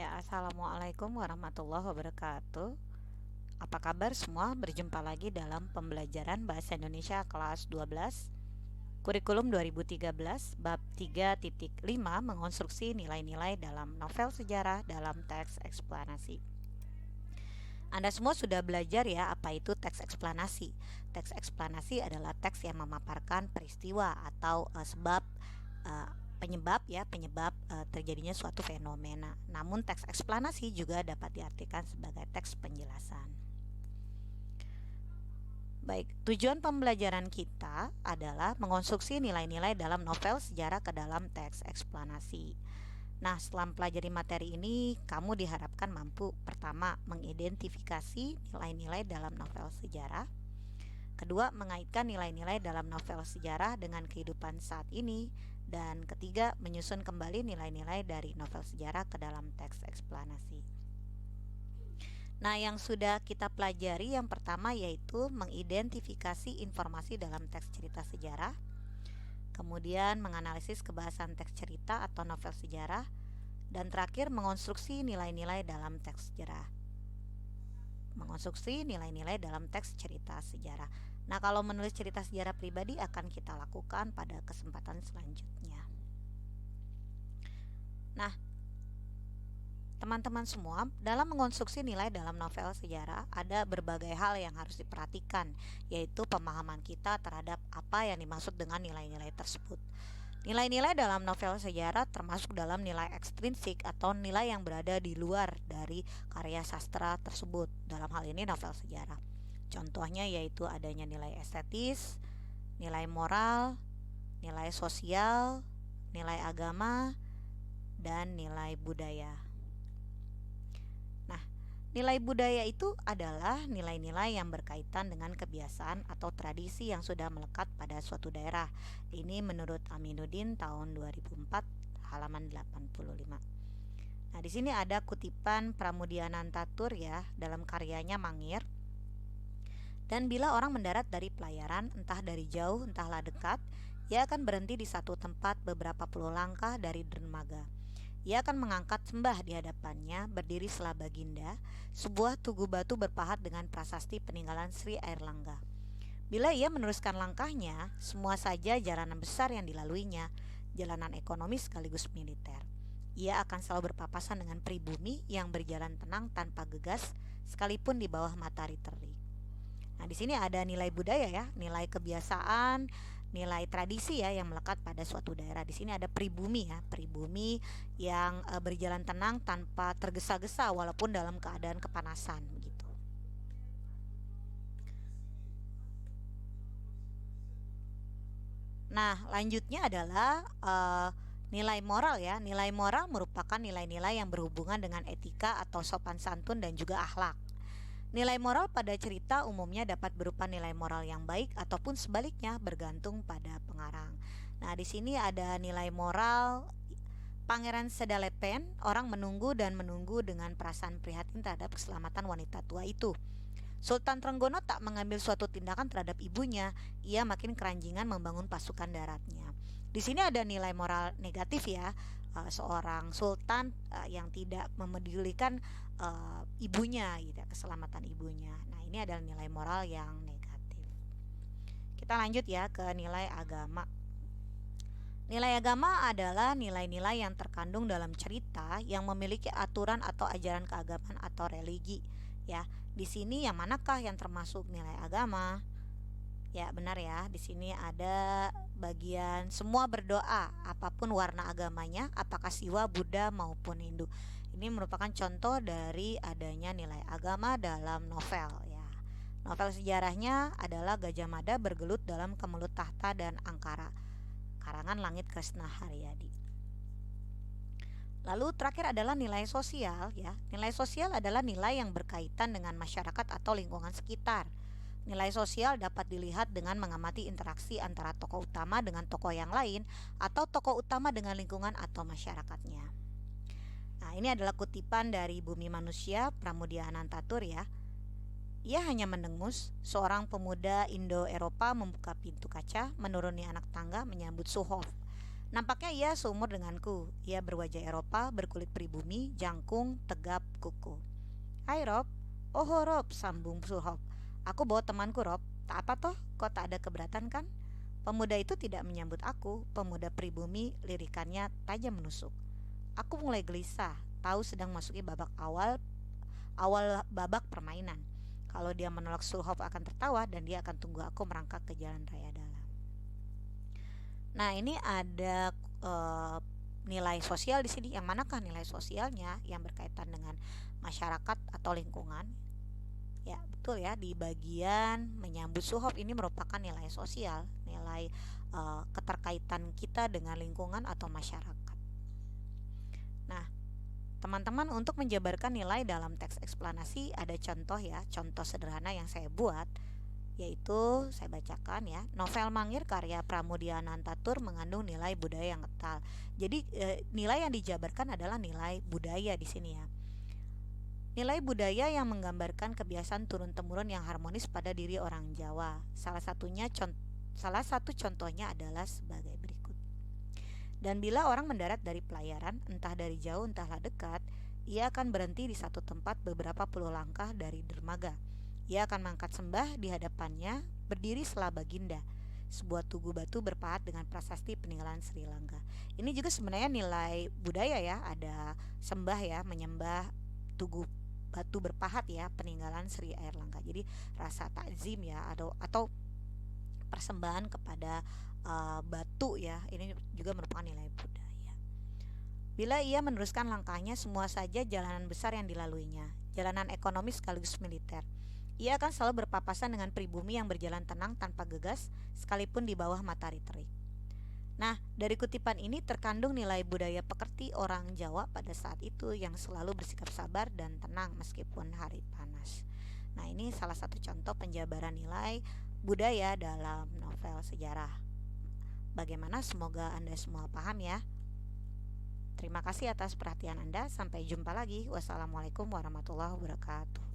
Ya, assalamualaikum warahmatullahi wabarakatuh. Apa kabar semua? Berjumpa lagi dalam pembelajaran Bahasa Indonesia kelas 12, Kurikulum 2013, bab 3.5 mengonstruksi nilai-nilai dalam novel sejarah dalam teks eksplanasi. Anda semua sudah belajar ya apa itu teks eksplanasi. Teks eksplanasi adalah teks yang memaparkan peristiwa atau sebab eh, penyebab terjadinya suatu fenomena. Namun teks eksplanasi juga dapat diartikan sebagai teks penjelasan. Baik, tujuan pembelajaran kita adalah mengonstruksi nilai-nilai dalam novel sejarah ke dalam teks eksplanasi. Nah, setelah mempelajari materi ini, kamu diharapkan mampu pertama mengidentifikasi nilai-nilai dalam novel sejarah. Kedua, mengaitkan nilai-nilai dalam novel sejarah dengan kehidupan saat ini. Dan ketiga, menyusun kembali nilai-nilai dari novel sejarah ke dalam teks eksplanasi. Nah, yang sudah kita pelajari yang pertama yaitu mengidentifikasi informasi dalam teks cerita sejarah. Kemudian menganalisis kebahasan teks cerita atau novel sejarah. Dan terakhir mengonstruksi nilai-nilai dalam teks sejarah. Mengonstruksi nilai-nilai dalam teks cerita sejarah. Nah, kalau menulis cerita sejarah pribadi akan kita lakukan pada kesempatan selanjutnya. Nah, teman-teman semua, dalam mengonstruksi nilai dalam novel sejarah ada berbagai hal yang harus diperhatikan, yaitu pemahaman kita terhadap apa yang dimaksud dengan nilai-nilai tersebut. Nilai-nilai dalam novel sejarah termasuk dalam nilai ekstrinsik atau nilai yang berada di luar dari karya sastra tersebut. Dalam hal ini novel sejarah. Contohnya yaitu adanya nilai estetis, nilai moral, nilai sosial, nilai agama, dan nilai budaya. Nah, nilai budaya itu adalah nilai-nilai yang berkaitan dengan kebiasaan atau tradisi yang sudah melekat pada suatu daerah. Ini menurut Aminuddin tahun 2004 halaman 85. Nah, di sini ada kutipan Pramudianantatur ya dalam karyanya Mangir. Dan bila orang mendarat dari pelayaran, entah dari jauh, entahlah dekat, ia akan berhenti di satu tempat beberapa puluh langkah dari dermaga. Ia akan mengangkat sembah di hadapannya, berdiri selah baginda, sebuah tugu batu berpahat dengan prasasti peninggalan Sri Airlangga. Bila ia meneruskan langkahnya, semua saja jalanan besar yang dilaluinya, jalanan ekonomi sekaligus militer. Ia akan selalu berpapasan dengan pribumi yang berjalan tenang tanpa gegas, sekalipun di bawah matahari terik. Nah, di sini ada nilai budaya ya, nilai kebiasaan, nilai tradisi ya yang melekat pada suatu daerah. Di sini ada pribumi ya, pribumi yang berjalan tenang tanpa tergesa-gesa walaupun dalam keadaan kepanasan begitu. Nah, lanjutnya adalah nilai moral ya. Nilai moral merupakan nilai-nilai yang berhubungan dengan etika atau sopan santun dan juga akhlak. Nilai moral pada cerita umumnya dapat berupa nilai moral yang baik ataupun sebaliknya bergantung pada pengarang. Nah, di sini ada nilai moral Pangeran Sedalepen, orang menunggu dan menunggu dengan perasaan prihatin terhadap keselamatan wanita tua itu. Sultan Trenggono tak mengambil suatu tindakan terhadap ibunya, ia makin keranjingan membangun pasukan daratnya. Di sini ada nilai moral negatif ya, seorang sultan yang tidak memedulikan ibunya gitu, keselamatan ibunya. Nah, ini adalah nilai moral yang negatif. Kita lanjut ya ke nilai agama. Nilai agama adalah nilai-nilai yang terkandung dalam cerita yang memiliki aturan atau ajaran keagamaan atau religi. Ya, di sini yang manakah yang termasuk nilai agama? Ya, benar ya. Di sini ada bagian semua berdoa, apapun warna agamanya, apakah Siwa, Buddha maupun Hindu. Ini merupakan contoh dari adanya nilai agama dalam novel ya. Novel sejarahnya adalah Gajah Mada bergelut dalam kemelut tahta dan angkara. Karangan Langit Kresna Haryadi. Lalu terakhir adalah nilai sosial ya. Nilai sosial adalah nilai yang berkaitan dengan masyarakat atau lingkungan sekitar. Nilai sosial dapat dilihat dengan mengamati interaksi antara tokoh utama dengan tokoh yang lain atau tokoh utama dengan lingkungan atau masyarakatnya. Nah, ini adalah kutipan dari Bumi Manusia Pramudia Anantatur ya. Ia hanya mendengus, seorang pemuda Indo-Eropa membuka pintu kaca, menuruni anak tangga menyambut Suhof. Nampaknya ia seumur denganku. Ia berwajah Eropa, berkulit pribumi, jangkung, tegap, kuku. Hai Rob. Oh Rob, sambung Suhop. Aku bawa temanku Rob. Tak apa toh, kau tak ada keberatan kan? Pemuda itu tidak menyambut aku. Pemuda pribumi, lirikannya tajam menusuk. Aku mulai gelisah, tahu sedang masuki babak awal babak permainan. Kalau dia menolak, Sulhov akan tertawa dan dia akan tunggu aku merangkak ke jalan raya dalam. Nah, ini ada nilai sosial di sini. Yang manakah nilai sosialnya yang berkaitan dengan masyarakat atau lingkungan? Ya, betul ya, di bagian menyambut Sulhov ini merupakan nilai sosial, nilai keterkaitan kita dengan lingkungan atau masyarakat. Nah, teman-teman, untuk menjabarkan nilai dalam teks eksplanasi ada contoh ya, contoh sederhana yang saya buat, yaitu saya bacakan ya. Novel Mangir karya Pramudia Nantatur mengandung nilai budaya yang kental. Jadi nilai yang dijabarkan adalah nilai budaya di sini ya. Nilai budaya yang menggambarkan kebiasaan turun-temurun yang harmonis pada diri orang Jawa. Salah satu contohnya adalah sebagai berikut. Dan bila orang mendarat dari pelayaran, entah dari jauh entahlah dekat, ia akan berhenti di satu tempat beberapa puluh langkah dari dermaga. Ia akan mengangkat sembah di hadapannya, berdiri setelah baginda, sebuah tugu batu berpahat dengan prasasti peninggalan Sri Lanka. Ini juga sebenarnya nilai budaya ya, ada sembah ya, menyembah tugu batu berpahat ya, peninggalan Sri Air Langka. Jadi rasa takzim ya, atau persembahan kepada batu ya, ini juga merupakan nilai budaya. Bila ia meneruskan langkahnya, semua saja jalanan besar yang dilaluinya, jalanan ekonomi sekaligus militer. Ia akan selalu berpapasan dengan pribumi yang berjalan tenang tanpa gegas, sekalipun di bawah matahari terik. Nah, dari kutipan ini terkandung nilai budaya pekerti orang Jawa pada saat itu yang selalu bersikap sabar dan tenang meskipun hari panas. Nah, ini salah satu contoh penjabaran nilai budaya dalam novel sejarah. Bagaimana? Semoga Anda semua paham ya. Terima kasih atas perhatian Anda. Sampai jumpa lagi. Wassalamualaikum warahmatullahi wabarakatuh.